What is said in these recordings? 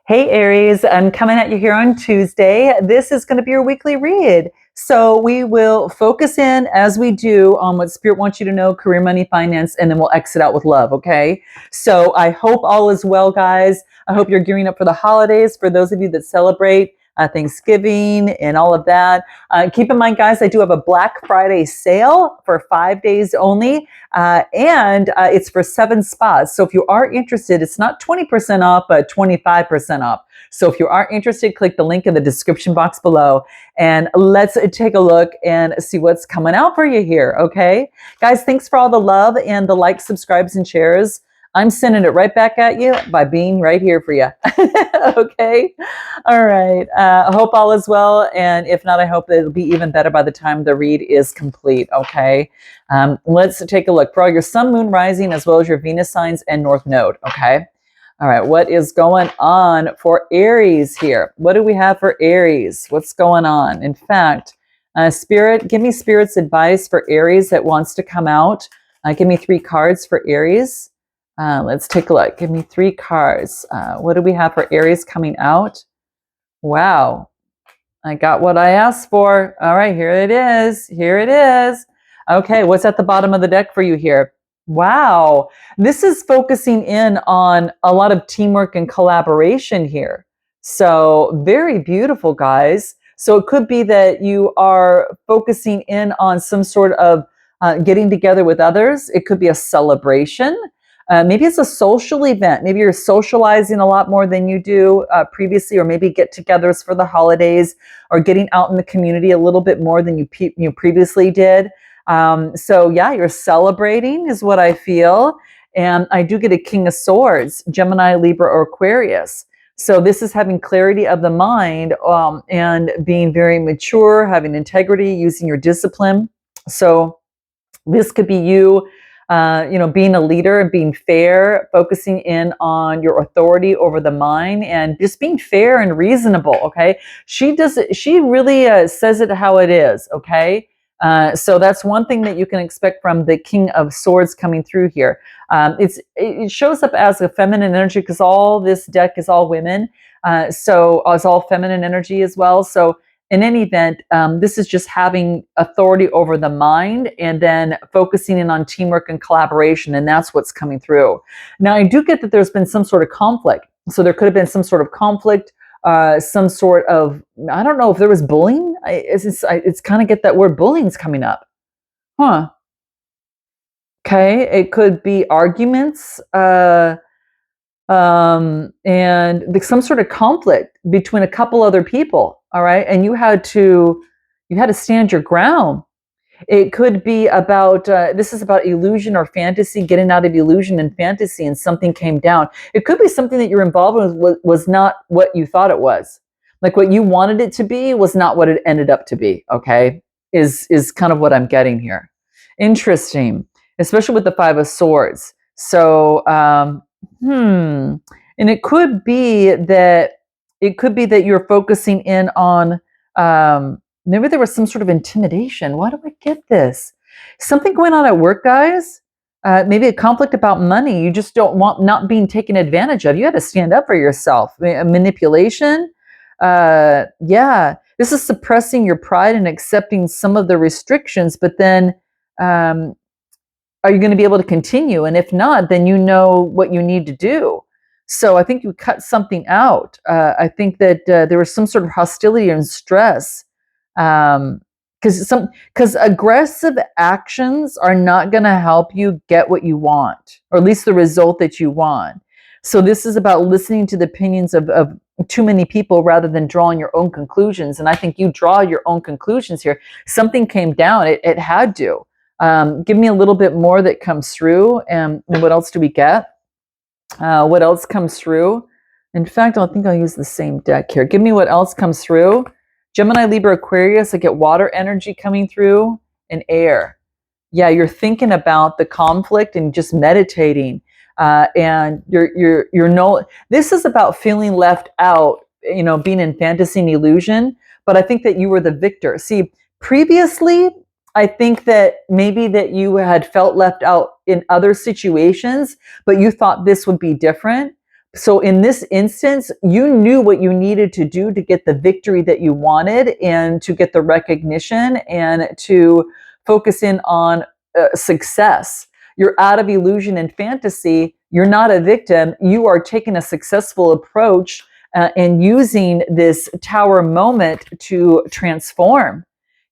Hey Aries, I'm coming at you here on Tuesday. This is going to be your weekly read. So we will focus in as we do on what Spirit wants you to know, career, money, finance, and then we'll exit out with love, okay? So I hope all is well, guys. I hope you're gearing up for the holidays. For those of you that celebrate Thanksgiving and all of that, keep in mind, guys, I do have a Black Friday sale for 5 days only. And it's for 7 spots. So if you are interested, it's not 20% off, but 25% off. So if you are interested, click the link in the description box below and let's take a look and see what's coming out for you here. Okay, guys, thanks for all the love and the likes, subscribes, and shares. I'm sending it right back at you by being right here for you. Okay. All right. I hope all is well. And if not, I hope it'll be even better by the time the read is complete. Okay. Let's take a look for all your sun, moon, rising, as well as your Venus signs and North Node. Okay. All right. What is going on for Aries here? What do we have for Aries? What's going on? In fact, Spirit, give me Spirit's advice for Aries that wants to come out. Give me 3 cards for Aries. Let's take a look. Give me 3 cards. What do we have for Aries coming out? Wow. I got what I asked for. All right, here it is. Here it is. Okay, what's at the bottom of the deck for you here? Wow. This is focusing in on a lot of teamwork and collaboration here. So very beautiful, guys. So it could be that you are focusing in on some sort of getting together with others. It could be a celebration. Maybe it's a social event. Maybe you're socializing a lot more than you do previously, or maybe get-togethers for the holidays, or getting out in the community a little bit more than you previously did. So yeah, you're celebrating is what I feel. And I do get a King of Swords, Gemini, Libra, or Aquarius. So this is having clarity of the mind and being very mature, having integrity, using your discipline. So this could be you, being a leader and being fair, focusing in on your authority over the mind, and just being fair and reasonable. Okay, she does it. She really says it how it is. Okay, so that's one thing that you can expect from the King of Swords coming through here. It shows up as a feminine energy because all this deck is all women, so it's all feminine energy as well. So in any event, this is just having authority over the mind and then focusing in on teamwork and collaboration, and that's what's coming through. Now, I do get that there's been some sort of conflict. So there could have been some sort of conflict, some sort of, I don't know if there was bullying. It's kind of get that word bullying's coming up. Huh. Okay. It could be arguments. And some sort of conflict between a couple other people. All right, and you had to stand your ground. It could be about this is about illusion or fantasy, getting out of illusion and fantasy, and something came down. It could be something that you're involved with was not what you thought it was. Like what you wanted it to be was not what it ended up to be. Okay, is kind of what I'm getting here. Interesting, especially with the 5 of Swords. So, and it could be that you're focusing in on maybe there was some sort of intimidation. Why do I get this? Something going on at work, guys. Maybe a conflict about money. You just don't want not being taken advantage of. You had to stand up for yourself. Manipulation. Yeah, this is suppressing your pride and accepting some of the restrictions. But then, are you going to be able to continue? And if not, then you know what you need to do. So I think you cut something out. I think that there was some sort of hostility and stress, because aggressive actions are not going to help you get what you want, or at least the result that you want. So this is about listening to the opinions of too many people rather than drawing your own conclusions. And I think you draw your own conclusions here. Something came down. It had to. Give me a little bit more that comes through. And what else do we get? What else comes through? In fact, I think I'll use the same deck here. Give me what else comes through. Gemini, Libra, Aquarius. I get water energy coming through and air. Yeah, you're thinking about the conflict and just meditating. And this is about feeling left out, being in fantasy and illusion. But I think that you were the victor. See, previously, I think that maybe that you had felt left out in other situations, but you thought this would be different. So in this instance, you knew what you needed to do to get the victory that you wanted and to get the recognition and to focus in on success. You're out of illusion and fantasy. You're not a victim. You are taking a successful approach and using this tower moment to transform.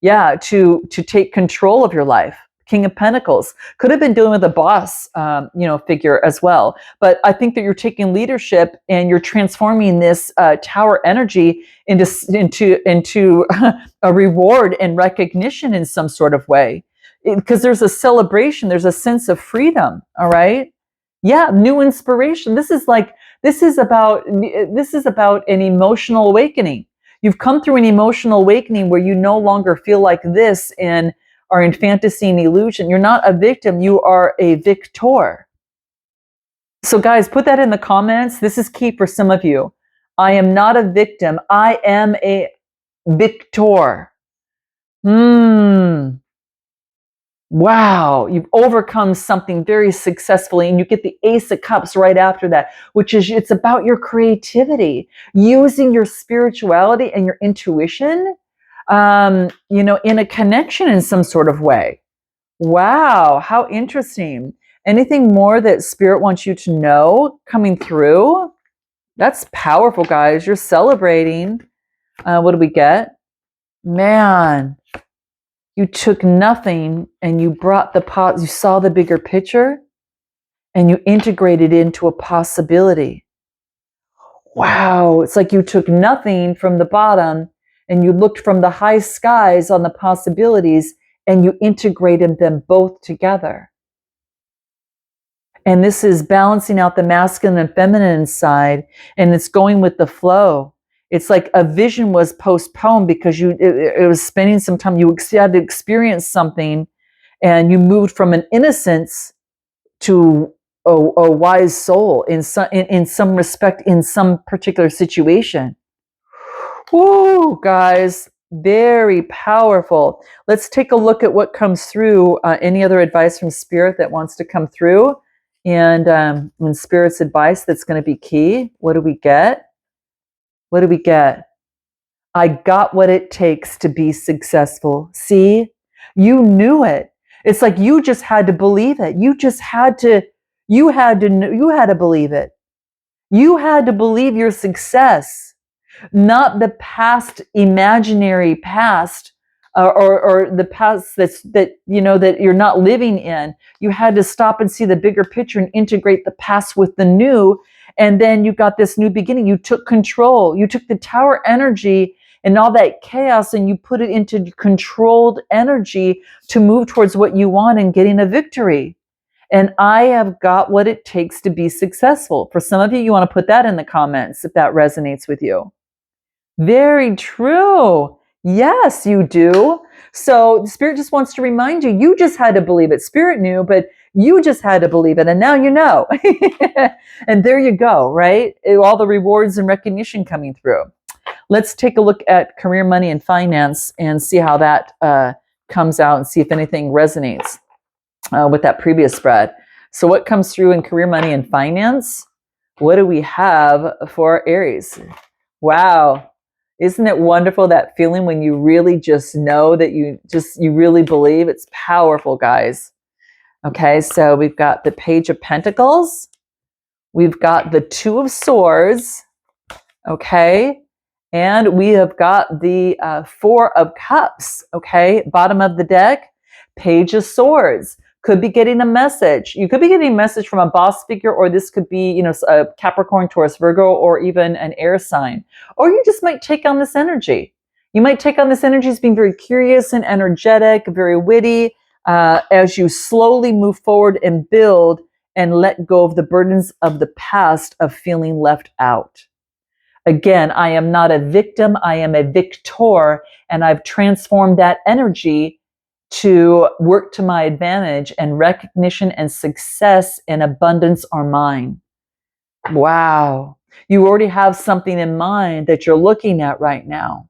Yeah, to take control of your life. King of Pentacles could have been dealing with a boss, figure as well. But I think that you're taking leadership and you're transforming this tower energy into a reward and recognition in some sort of way, because there's a celebration, there's a sense of freedom. All right, yeah, new inspiration. This is about an emotional awakening. You've come through an emotional awakening where you no longer feel like this and are in fantasy and illusion. You're not a victim, you are a victor. So guys, put that in the comments. This is key for some of you. I am not a victim. I am a victor. Wow, you've overcome something very successfully, and you get the Ace of Cups right after that, which is, it's about your creativity, using your spirituality and your intuition, in a connection in some sort of way. Wow, how interesting. Anything more that Spirit wants you to know coming through? That's powerful, guys. You're celebrating. What do we get? Man, you took nothing and you brought you saw the bigger picture and you integrated it into a possibility. Wow, it's like you took nothing from the bottom and you looked from the high skies on the possibilities and you integrated them both together. And this is balancing out the masculine and feminine side, and it's going with the flow. It's like a vision was postponed because it was spending some time. You had to experience something, and you moved from an innocence to a wise soul in some respect, in some particular situation. Woo, guys, very powerful. Let's take a look at what comes through. Any other advice from Spirit that wants to come through? And when Spirit's advice, that's going to be key. What do we get? What do we get? I got what it takes to be successful. See, you knew it. It's like you just had to believe it. You had to believe it. You had to believe your success, not the past, imaginary past, or the past that you're not living in. You had to stop and see the bigger picture and integrate the past with the new, and then you got this new beginning. You took control. You took the tower energy and all that chaos and you put it into controlled energy to move towards what you want and getting a victory. And I have got what it takes to be successful. For some of you, you want to put that in the comments if that resonates with you. Very true. Yes, you do. So the Spirit just wants to remind you, you just had to believe it. Spirit knew, but you just had to believe it. And now you know. And there you go, right? All the rewards and recognition coming through. Let's take a look at career, money, and finance and see how that comes out and see if anything resonates with that previous spread. So what comes through in career, money, and finance? What do we have for Aries? Wow. Isn't it wonderful, that feeling when you really just know that you really believe? It's powerful, guys. Okay, so we've got the Page of Pentacles. We've got the Two of Swords. Okay, and we have got the Four of Cups. Okay, bottom of the deck, Page of Swords. Could be getting a message. You could be getting a message from a boss figure, or this could be, a Capricorn, Taurus, Virgo, or even an air sign. Or you just might take on this energy. You might take on this energy as being very curious and energetic, very witty, as you slowly move forward and build and let go of the burdens of the past of feeling left out. Again, I am not a victim. I am a victor, and I've transformed that energy to work to my advantage, and recognition and success and abundance are mine. Wow. You already have something in mind that you're looking at right now.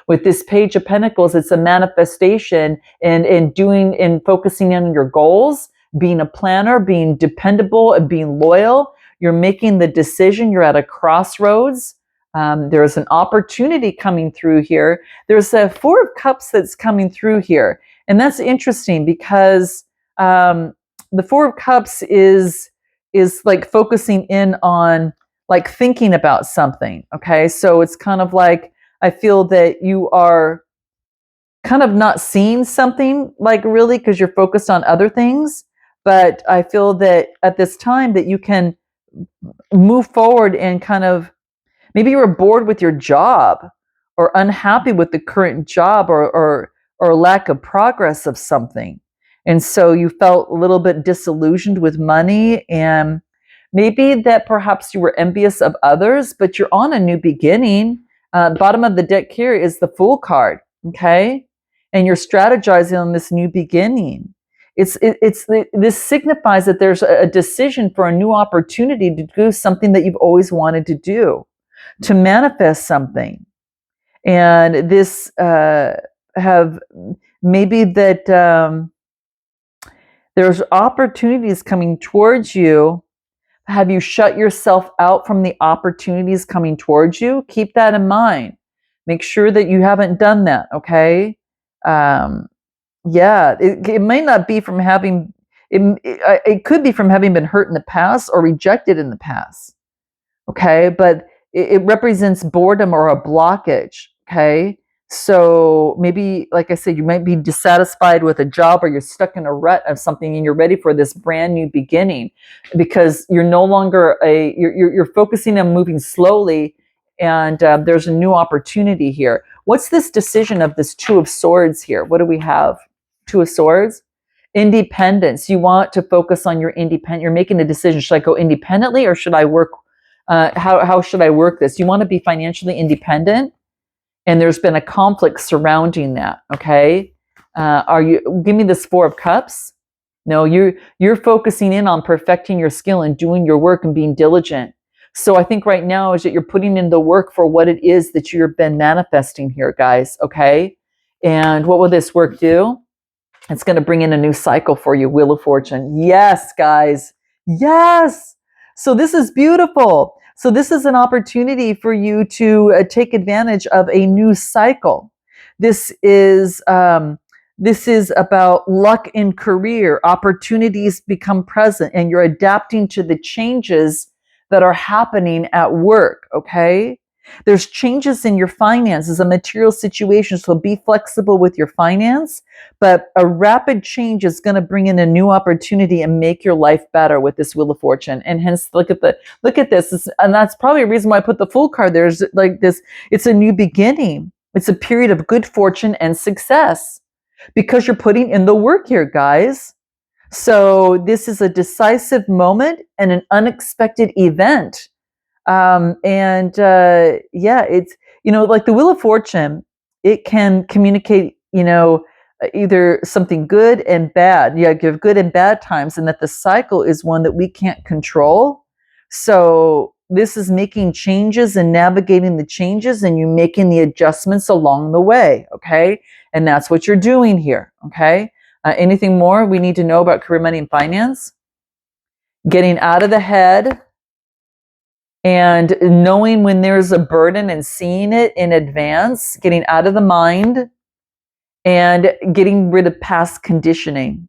With this Page of Pentacles, it's a manifestation and focusing on your goals, being a planner, being dependable, and being loyal. You're making the decision. You're at a crossroads. There's an opportunity coming through here. There's a Four of Cups that's coming through here. And that's interesting because the Four of Cups is like focusing in on like thinking about something. Okay. So it's kind of like, I feel that you are kind of not seeing something like really because you're focused on other things. But I feel that at this time that you can move forward and kind of, maybe you were bored with your job or unhappy with the current job or lack of progress of something. And so you felt a little bit disillusioned with money, and maybe that perhaps you were envious of others, but you're on a new beginning. Bottom of the deck here is the Fool card, okay? And you're strategizing on this new beginning. This signifies that there's a decision for a new opportunity to do something that you've always wanted to do, to manifest something. And this have maybe that there's opportunities coming towards you. Have you shut yourself out from the opportunities coming towards you? Keep that in mind. Make sure that you haven't done that, okay? Yeah, it may not be from having, it could be from having been hurt in the past or rejected in the past, okay? But it represents boredom or a blockage, okay? So maybe, like I said, you might be dissatisfied with a job, or you're stuck in a rut of something and you're ready for this brand new beginning because you're no longer you're focusing on moving slowly, and there's a new opportunity here. What's this decision of this Two of Swords here? What do we have? Two of Swords? Independence. You want to focus on your independent. You're making a decision. Should I go independently or should I work? How should I work this? You want to be financially independent, and there's been a conflict surrounding that. Okay, give me this Four of Cups? No, you're focusing in on perfecting your skill and doing your work and being diligent. So I think right now is that you're putting in the work for what it is that you've been manifesting here, guys. Okay, and what will this work do? It's going to bring in a new cycle for you. Wheel of Fortune. Yes, guys. Yes. So this is beautiful. So this is an opportunity for you to take advantage of a new cycle. This is about luck in career. Opportunities become present, and you're adapting to the changes that are happening at work. Okay. There's changes in your finances, a material situation, so be flexible with your finance, but a rapid change is going to bring in a new opportunity and make your life better with this Wheel of Fortune. And hence, look at this, and that's probably a reason why I put the Fool card there. Is like this, it's a new beginning. It's a period of good fortune and success because you're putting in the work here, guys. So this is a decisive moment and an unexpected event. Yeah, it's, like the Wheel of Fortune, it can communicate, either something good and bad. Yeah, give good and bad times, and that the cycle is one that we can't control. So this is making changes and navigating the changes, and you making the adjustments along the way. Okay. And that's what you're doing here. Okay. Anything more we need to know about career, money, and finance? Getting out of the head, and knowing when there's a burden and seeing it in advance, getting out of the mind and getting rid of past conditioning.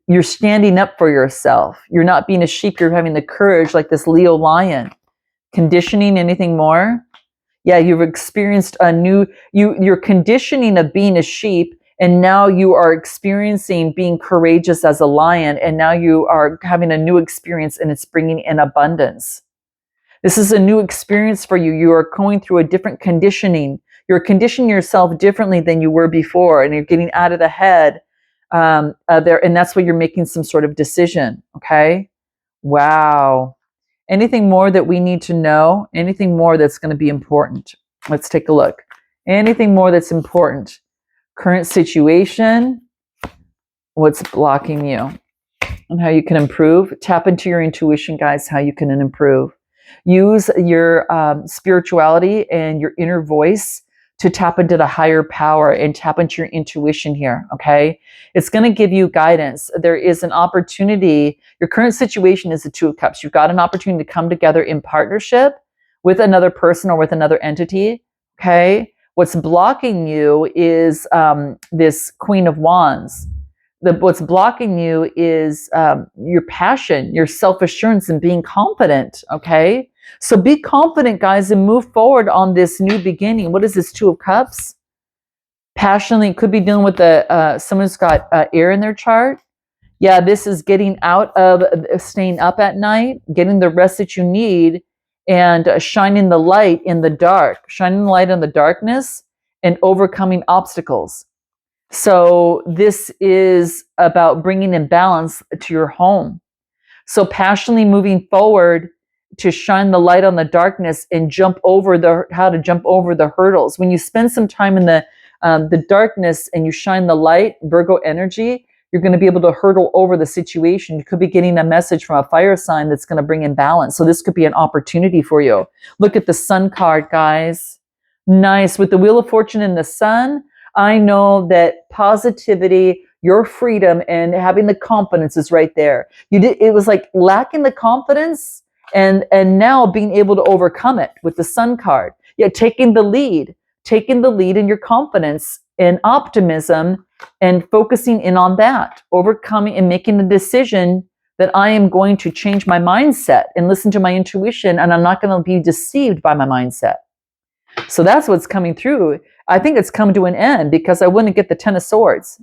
You're standing up for yourself. You're not being a sheep. You're having the courage like this Leo lion. Conditioning, anything more? Yeah, you've experienced your conditioning of being a sheep, and now you are experiencing being courageous as a lion, and now you are having a new experience, and it's bringing in abundance. This is a new experience for you. You are going through a different conditioning. You're conditioning yourself differently than you were before, and you're getting out of the head there, and that's why you're making some sort of decision. Okay? Wow. Anything more that we need to know? Anything more that's going to be important? Let's take a look. Anything more that's important? Current situation. What's blocking you? And how you can improve. Tap into your intuition, guys, how you can improve. Use your spirituality and your inner voice to tap into the higher power and tap into your intuition here, okay? It's going to give you guidance. There is an opportunity. Your current situation is the Two of Cups. You've got an opportunity to come together in partnership with another person or with another entity, okay? What's blocking you is this Queen of Wands. What's blocking you is your passion, your self-assurance, and being confident, okay? So be confident, guys, and move forward on this new beginning. What is this Two of Cups? Passionately, could be dealing with someone who's got air in their chart. Yeah, this is getting out of staying up at night, getting the rest that you need, and shining the light in the dark, shining the light in the darkness, and overcoming obstacles. So this is about bringing in balance to your home. So passionately moving forward to shine the light on the darkness and how to jump over the hurdles. When you spend some time in the darkness and you shine the light, Virgo energy, you're going to be able to hurdle over the situation. You could be getting a message from a fire sign that's going to bring in balance. So this could be an opportunity for you. Look at the Sun card, guys. Nice. With the Wheel of Fortune and the Sun, I know that positivity, your freedom, and having the confidence is right there. It was like lacking the confidence and now being able to overcome it with the Sun card. Yeah, taking the lead in your confidence and optimism and focusing in on that, overcoming and making the decision that I am going to change my mindset and listen to my intuition, and I'm not going to be deceived by my mindset. So that's what's coming through. I think it's come to an end because I wouldn't get the Ten of Swords.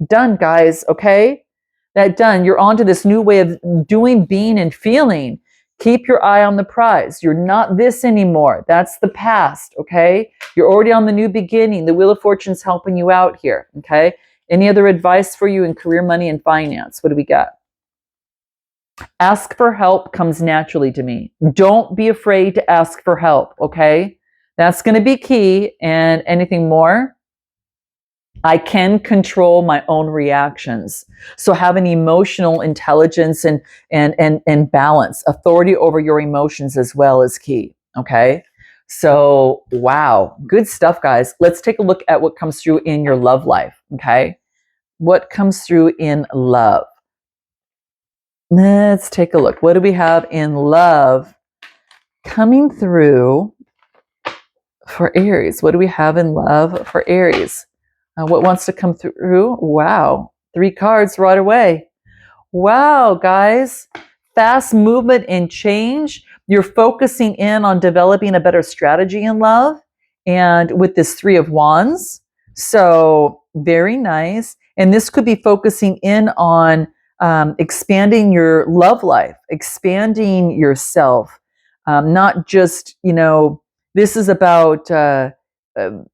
Done, guys, okay? That done. You're on to this new way of doing, being, and feeling. Keep your eye on the prize. You're not this anymore. That's the past, okay? You're already on the new beginning. The Wheel of Fortune's helping you out here, okay? Any other advice for you in career, money, and finance? What do we got? Ask for help comes naturally to me. Don't be afraid to ask for help, okay? That's going to be key. And anything more? I can control my own reactions. So have an emotional intelligence and balance. Authority over your emotions as well is key. Okay. So, wow. Good stuff, guys. Let's take a look at what comes through in your love life. Okay. What comes through in love? Let's take a look. What do we have in love coming through for Aries? What do we have in love for Aries? What wants to come through? Wow. 3 cards right away. Wow, guys. Fast movement and change. You're focusing in on developing a better strategy in love. And with this 3 of Wands. So very nice. And this could be focusing in on expanding your love life, expanding yourself. Not just, this is about...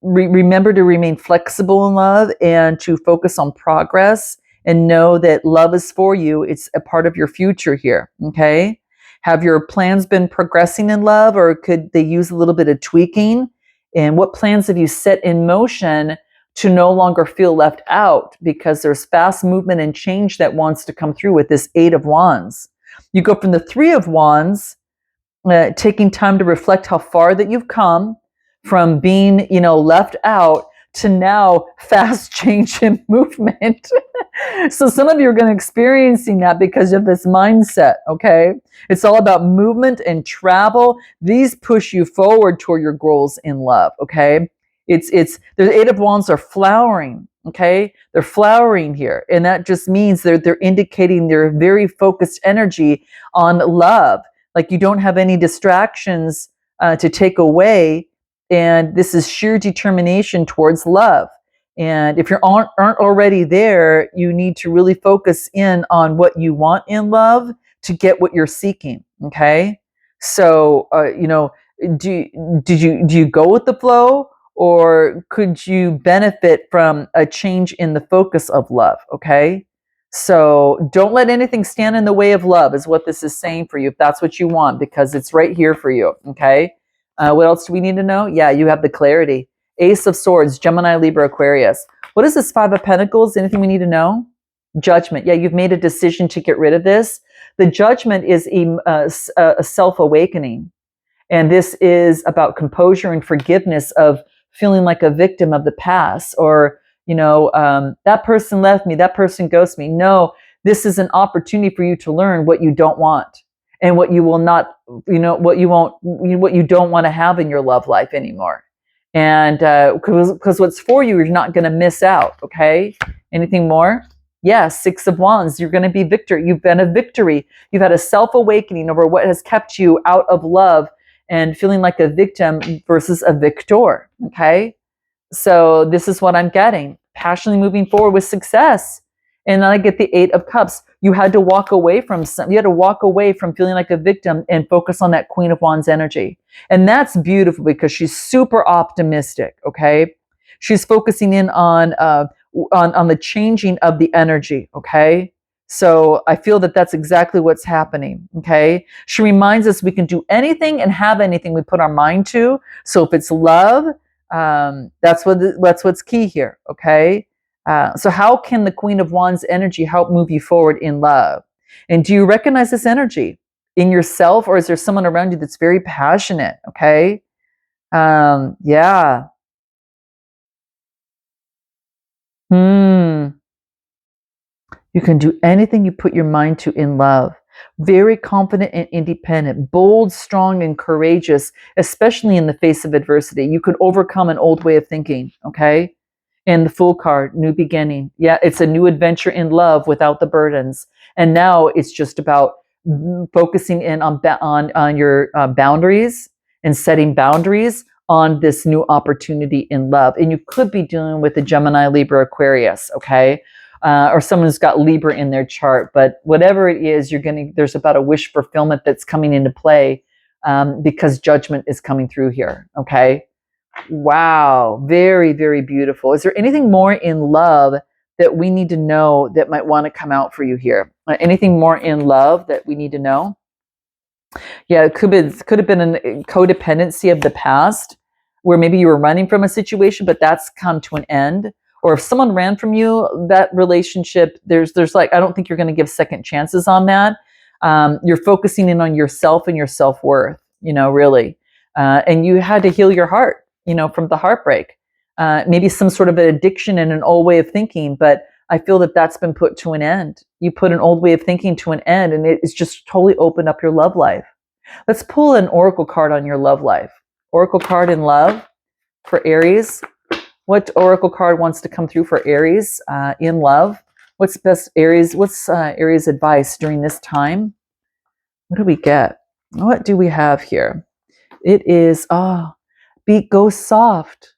remember to remain flexible in love and to focus on progress and know that love is for you. It's a part of your future here. Okay. Have your plans been progressing in love, or could they use a little bit of tweaking? And what plans have you set in motion to no longer feel left out? Because there's fast movement and change that wants to come through with this 8 of Wands. You go from the 3 of Wands, taking time to reflect how far that you've come, from being, left out to now fast change and movement. So some of you are going to experiencing that because of this mindset, okay? It's all about movement and travel. These push you forward toward your goals in love, okay? The 8 of Wands are flowering, okay? They're flowering here. And that just means they're indicating their very focused energy on love. Like you don't have any distractions to take away. And this is sheer determination towards love. And if you aren't already there, you need to really focus in on what you want in love to get what you're seeking. Okay. So, do you go with the flow, or could you benefit from a change in the focus of love? Okay. So don't let anything stand in the way of love is what this is saying for you, if that's what you want, because it's right here for you. Okay. What else do we need to know? Yeah, you have the clarity. Ace of Swords, Gemini, Libra, Aquarius. What is this 5 of Pentacles? Anything we need to know? Judgment. Yeah, you've made a decision to get rid of this. The Judgment is a self-awakening. And this is about composure and forgiveness of feeling like a victim of the past, or, that person left me, that person ghosted me. No, this is an opportunity for you to learn what you don't want, and what you will not, what you won't, what you don't want to have in your love life anymore. And because what's for you, you're not going to miss out. Okay. Anything more? Yes, Six of Wands. You're going to be victor. You've been a victory. You've had a self-awakening over what has kept you out of love and feeling like a victim versus a victor. Okay. So this is what I'm getting. Passionately moving forward with success. And then I get the Eight of Cups. You had to walk away from feeling like a victim and focus on that Queen of Wands energy. And that's beautiful because she's super optimistic. Okay. She's focusing in on the changing of the energy. Okay. So I feel that that's exactly what's happening. Okay. She reminds us we can do anything and have anything we put our mind to. So if it's love, that's what's key here. Okay. So how can the Queen of Wands energy help move you forward in love? And do you recognize this energy in yourself, or is there someone around you that's very passionate? Okay. Yeah. You can do anything you put your mind to in love. Very confident and independent, bold, strong, and courageous, especially in the face of adversity. You could overcome an old way of thinking. Okay. And the Fool card, new beginning. Yeah, it's a new adventure in love without the burdens. And now it's just about focusing in on your boundaries and setting boundaries on this new opportunity in love. And you could be dealing with a Gemini, Libra, Aquarius, okay? Or someone who's got Libra in their chart. But whatever it is, there's about a wish fulfillment that's coming into play because judgment is coming through here, okay? Wow, very, very beautiful. Is there anything more in love that we need to know that might want to come out for you here? Anything more in love that we need to know? Yeah, it could have been a codependency of the past, where maybe you were running from a situation, but that's come to an end. Or if someone ran from you, that relationship, there's like, I don't think you're going to give second chances on that. You're focusing in on yourself and your self-worth, really. And you had to heal your heart, from the heartbreak. Maybe some sort of an addiction and an old way of thinking, but I feel that that's been put to an end. You put an old way of thinking to an end, and it's just totally opened up your love life. Let's pull an oracle card on your love life. Oracle card in love for Aries. What oracle card wants to come through for Aries in love? What's best Aries? What's Aries' advice during this time? What do we get? What do we have here? It is, go soft.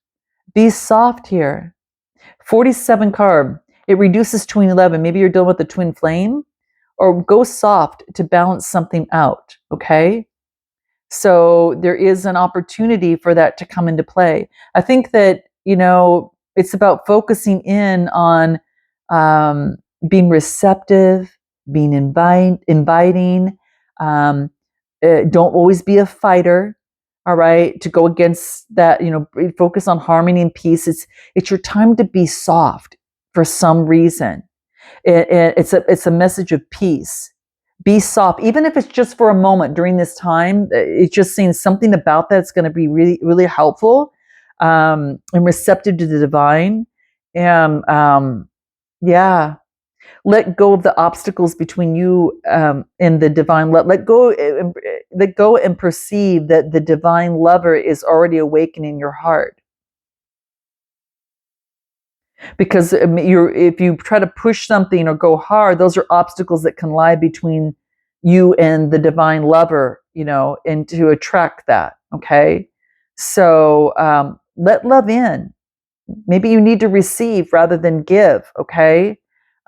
Be soft here. 47 card. It reduces to an 11. Maybe you're dealing with the twin flame, or go soft to balance something out. Okay. So there is an opportunity for that to come into play. I think that, it's about focusing in on being receptive, being inviting. Don't always be a fighter. All right, to go against that, focus on harmony and peace. It's your time to be soft for some reason. It's a message of peace. Be soft, even if it's just for a moment during this time. It's just saying something about that's going to be really, really helpful, and receptive to the divine. And yeah, let go of the obstacles between you and the divine love. Let go and perceive that the divine lover is already awakening your heart. Because if you try to push something or go hard, those are obstacles that can lie between you and the divine lover, and to attract that. Okay. So let love in. Maybe you need to receive rather than give. Okay.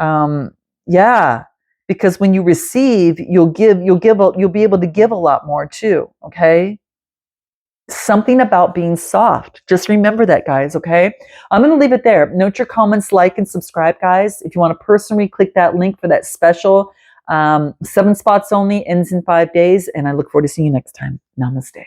Yeah. Because when you receive, you'll be able to give a lot more too. Okay. Something about being soft. Just remember that, guys, okay? I'm going to leave it there. Note your comments, like, and subscribe, guys. If you want to personally click that link for that special 7 spots only, ends in 5 days, and I look forward to seeing you next time. Namaste.